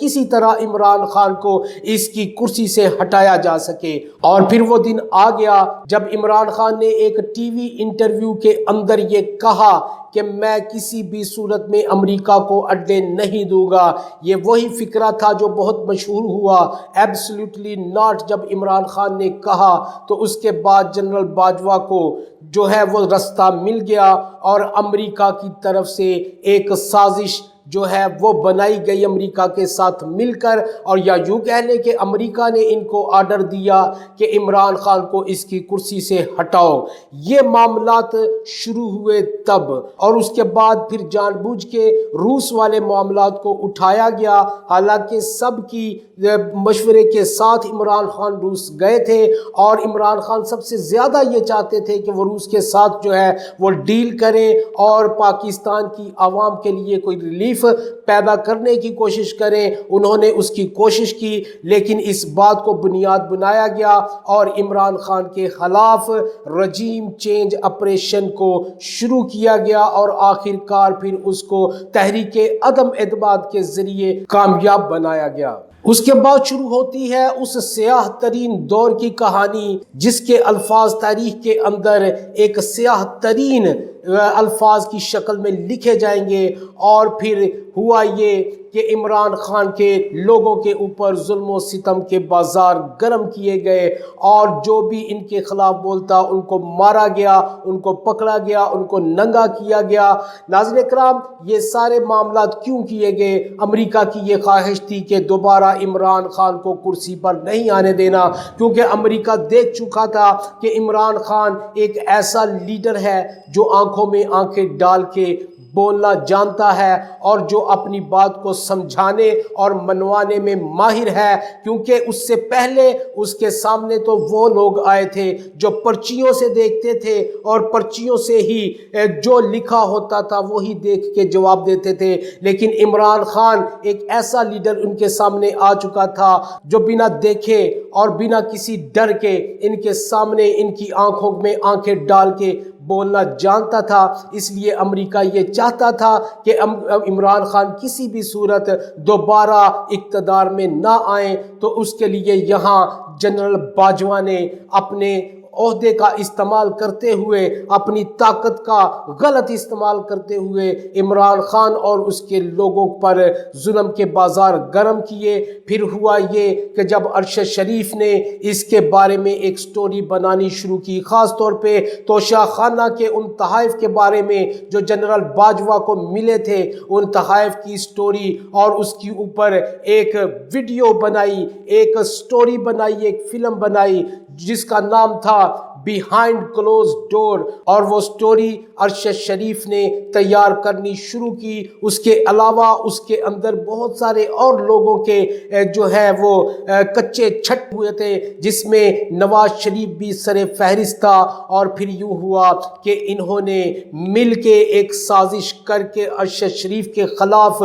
کسی طرح عمران خان کو اس کی کرسی سے ہٹایا جا سکے۔ اور پھر وہ دن آ گیا جب عمران خان نے ایک ٹی وی انٹرویو کے اندر یہ کہا کہ میں کسی بھی صورت میں امریکہ کو اڈے نہیں دوں گا۔ یہ وہی فقرہ تھا جو بہت مشہور ہوا، ایبسلیوٹلی ناٹ۔ جب عمران خان نے کہا تو اس کے بعد جنرل باجوہ کو جو ہے وہ رستہ مل گیا اور امریکہ کی طرف سے ایک سازش جو ہے وہ بنائی گئی امریکہ کے ساتھ مل کر، اور یا یوں کہہ لیں کہ امریکہ نے ان کو آرڈر دیا کہ عمران خان کو اس کی کرسی سے ہٹاؤ۔ یہ معاملات شروع ہوئے تب، اور اس کے بعد پھر جان بوجھ کے روس والے معاملات کو اٹھایا گیا، حالانکہ سب کی مشورے کے ساتھ عمران خان روس گئے تھے، اور عمران خان سب سے زیادہ یہ چاہتے تھے کہ وہ روس کے ساتھ جو ہے وہ ڈیل کریں اور پاکستان کی عوام کے لیے کوئی ریلیف پیدا کرنے کی کوشش کریں۔ انہوں نے اس کی کوشش کی، لیکن اس بات کو بنیاد بنایا گیا اور عمران خان کے خلاف رجیم چینج آپریشن کو شروع کیا گیا، اور آخر کار پھر اس کو تحریک عدم اعتماد کے ذریعے کامیاب بنایا گیا۔ اس کے بعد شروع ہوتی ہے اس سیاہ ترین دور کی کہانی، جس کے الفاظ تاریخ کے اندر ایک سیاہ ترین الفاظ کی شکل میں لکھے جائیں گے۔ اور پھر ہوا یہ کہ عمران خان کے لوگوں کے اوپر ظلم و ستم کے بازار گرم کیے گئے، اور جو بھی ان کے خلاف بولتا ان کو مارا گیا، ان کو پکڑا گیا، ان کو ننگا کیا گیا۔ ناظرین کرام، یہ سارے معاملات کیوں کیے گئے؟ امریکہ کی یہ خواہش تھی کہ دوبارہ عمران خان کو کرسی پر نہیں آنے دینا، کیونکہ امریکہ دیکھ چکا تھا کہ عمران خان ایک ایسا لیڈر ہے جو آنکھوں میں آنکھیں ڈال کے بولنا جانتا ہے، اور جو اپنی بات کو سمجھانے اور منوانے میں ماہر ہے، کیونکہ اس سے پہلے اس کے سامنے تو وہ لوگ آئے تھے جو پرچیوں سے دیکھتے تھے، اور پرچیوں سے ہی جو لکھا ہوتا تھا وہی دیکھ کے جواب دیتے تھے۔ لیکن عمران خان ایک ایسا لیڈر ان کے سامنے آ چکا تھا جو بنا دیکھے اور بنا کسی ڈر کے ان کے سامنے ان کی آنکھوں میں آنکھیں ڈال کے بولنا جانتا تھا۔ اس لیے امریکہ یہ چاہتا تھا کہ عمران خان کسی بھی صورت دوبارہ اقتدار میں نہ آئیں، تو اس کے لیے یہاں جنرل باجوہ نے اپنے عہدے کا استعمال کرتے ہوئے، اپنی طاقت کا غلط استعمال کرتے ہوئے عمران خان اور اس کے لوگوں پر ظلم کے بازار گرم کیے۔ پھر ہوا یہ کہ جب ارشد شریف نے اس کے بارے میں ایک سٹوری بنانی شروع کی، خاص طور پہ توشہ خانہ کے ان تحائف کے بارے میں جو جنرل باجوہ کو ملے تھے، ان تحائف کی سٹوری اور اس کے اوپر ایک ویڈیو بنائی، ایک سٹوری بنائی، ایک فلم بنائی جس کا نام تھا بیہائنڈ کلوز ڈور، اور وہ سٹوری ارشد شریف نے تیار کرنی شروع کی۔ اس کے علاوہ اس کے اندر بہت سارے اور لوگوں کے جو ہے وہ کچے چھٹ ہوئے تھے، جس میں نواز شریف بھی سر فہرست تھا۔ اور پھر یوں ہوا کہ انہوں نے مل کے ایک سازش کر کے ارشد شریف کے خلاف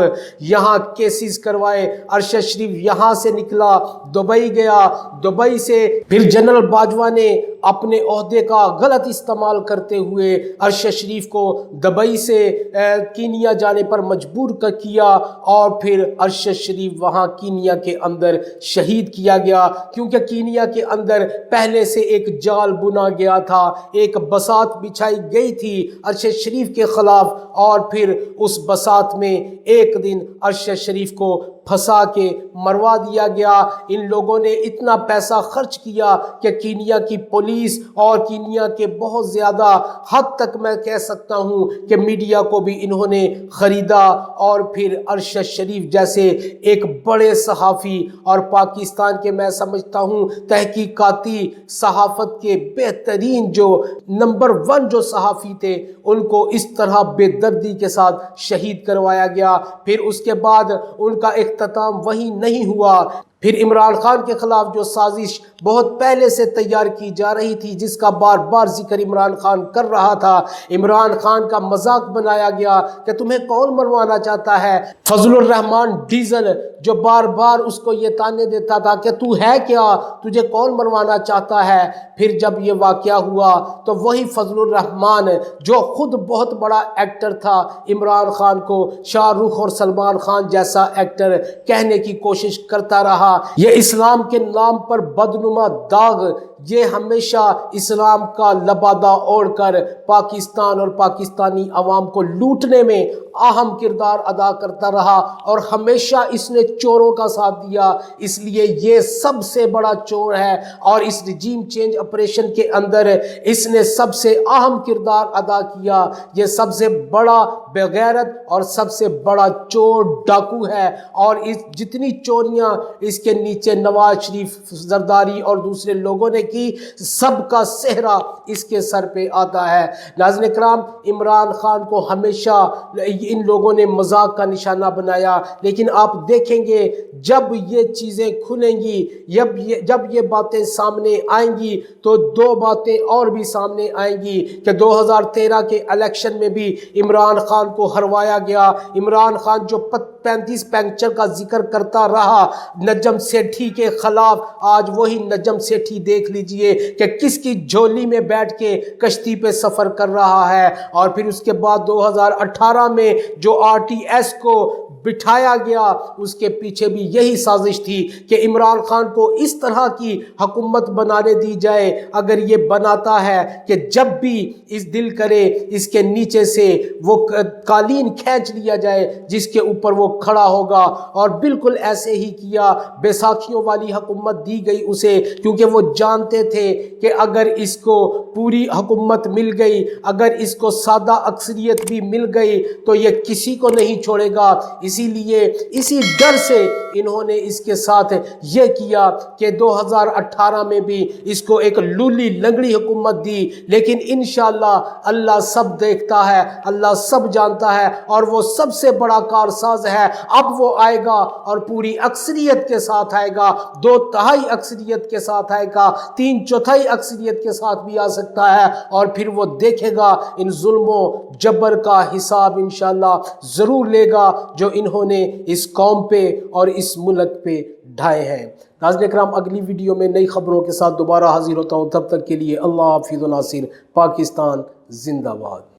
یہاں کیسز کروائے۔ ارشد شریف یہاں سے نکلا، دبئی گیا، دبئی سے پھر جنرل باجوہ نے اپنے عہدے کا غلط استعمال کرتے ہوئے ارشد شریف کو دبئی سے کینیا جانے پر مجبور کیا، اور پھر ارشد شریف وہاں کینیا کے اندر شہید کیا گیا، کیونکہ کینیا کے اندر پہلے سے ایک جال بنا گیا تھا، ایک بساط بچھائی گئی تھی ارشد شریف کے خلاف، اور پھر اس بساط میں ایک دن ارشد شریف کو پھنسا کے مروا دیا گیا۔ ان لوگوں نے اتنا پیسہ خرچ کیا کہ کینیا کی پولیس اور کینیا کے بہت زیادہ حد تک میں کہہ سکتا ہوں کہ میڈیا کو بھی انہوں نے خریدا، اور پھر ارشد شریف جیسے ایک بڑے صحافی اور پاکستان کے میں سمجھتا ہوں تحقیقاتی صحافت کے بہترین جو نمبر 1 جو صحافی تھے، ان کو اس طرح بے دردی کے ساتھ شہید کروایا گیا۔ پھر اس کے بعد ان کا اختتام وہی نہیں ہوا، پھر عمران خان کے خلاف جو سازش بہت پہلے سے تیار کی جا رہی تھی، جس کا بار بار ذکر عمران خان کر رہا تھا، عمران خان کا مذاق بنایا گیا کہ تمہیں کون مروانا چاہتا ہے۔ فضل الرحمان ڈیزل جو بار بار اس کو یہ تانے دیتا تھا کہ تو ہے کیا، تجھے کون مروانا چاہتا ہے۔ پھر جب یہ واقعہ ہوا تو وہی فضل الرحمان جو خود بہت بڑا ایکٹر تھا، عمران خان کو شاہ رخ اور سلمان خان جیسا ایکٹر کہنے کی کوشش کرتا رہا۔ یہ اسلام کے نام پر بدنما داغ، یہ ہمیشہ اسلام کا لبادہ اوڑھ کر پاکستان اور پاکستانی عوام کو لوٹنے میں اہم کردار ادا کرتا رہا، اور ہمیشہ اس نے چوروں کا ساتھ دیا۔ اس لیے یہ سب سے بڑا چور ہے، اور اس رجیم چینج آپریشن کے اندر اس نے سب سے اہم کردار ادا کیا۔ یہ سب سے بڑا بغیرت اور سب سے بڑا چور ڈاکو ہے، اور اس جتنی چوریاں اس کے نیچے نواز شریف، زرداری اور دوسرے لوگوں نے کی، سب کا صحرا اس کے سر پہ آتا ہے۔ ناظرین کرام، عمران خان کو ہمیشہ ان لوگوں نے مذاق کا نشانہ بنایا، لیکن آپ دیکھیں گے جب یہ چیزیں کھلیں گی، جب یہ باتیں سامنے آئیں گی تو دو باتیں اور بھی سامنے آئیں گی کہ 2013 کے الیکشن میں بھی عمران خان کو ہروایا گیا۔ عمران خان جو 35 پنکچر کا ذکر کرتا رہا نجم سیٹھی کے خلاف، آج وہی نجم سیٹھی دیکھ لیجئے کہ کس کی جھولی میں بیٹھ کے کشتی پہ سفر کر رہا ہے۔ اور پھر اس کے بعد 2018 میں جو RTS کو بٹھایا گیا، اس کے پیچھے بھی یہی سازش تھی کہ عمران خان کو اس طرح کی حکومت بنانے دی جائے، اگر یہ بناتا ہے کہ جب بھی اس دل کرے اس کے نیچے سے وہ قالین کھینچ لیا جائے جس کے اوپر وہ کھڑا ہوگا۔ اور بالکل ایسے ہی کیا، بیساکھیوں والی حکومت دی گئی اسے، کیونکہ وہ جانتے تھے کہ اگر اس کو پوری حکومت مل گئی، اگر اس کو سادہ اکثریت بھی مل گئی تو یہ کسی کو نہیں چھوڑے گا۔ اسی لیے اسی ڈر سے انہوں نے اس کے ساتھ یہ کیا کہ 2018 میں بھی اس کو ایک لولی لنگڑی حکومت دی، لیکن انشاءاللہ اللہ سب دیکھتا ہے، اللہ سب جانتا ہے، اور وہ سب سے بڑا کارساز ہے۔ اب وہ آئے گا اور پوری اکثریت کے ساتھ آئے گا، 2/3 اکثریت کے ساتھ آئے گا، 3/4 اکثریت کے ساتھ بھی آ سکتا ہے، اور پھر وہ دیکھے گا ان ظلم و جبر کا حساب انشاءاللہ ضرور لے گا جو انہوں نے اس قوم پہ اور اس ملک پہ ڈھائے ہیں۔ ناظرین کرام، اگلی ویڈیو میں نئی خبروں کے ساتھ دوبارہ حاضر ہوتا ہوں، تب تک کے لیے اللہ حافظ و ناصر۔ پاکستان زندہ باد۔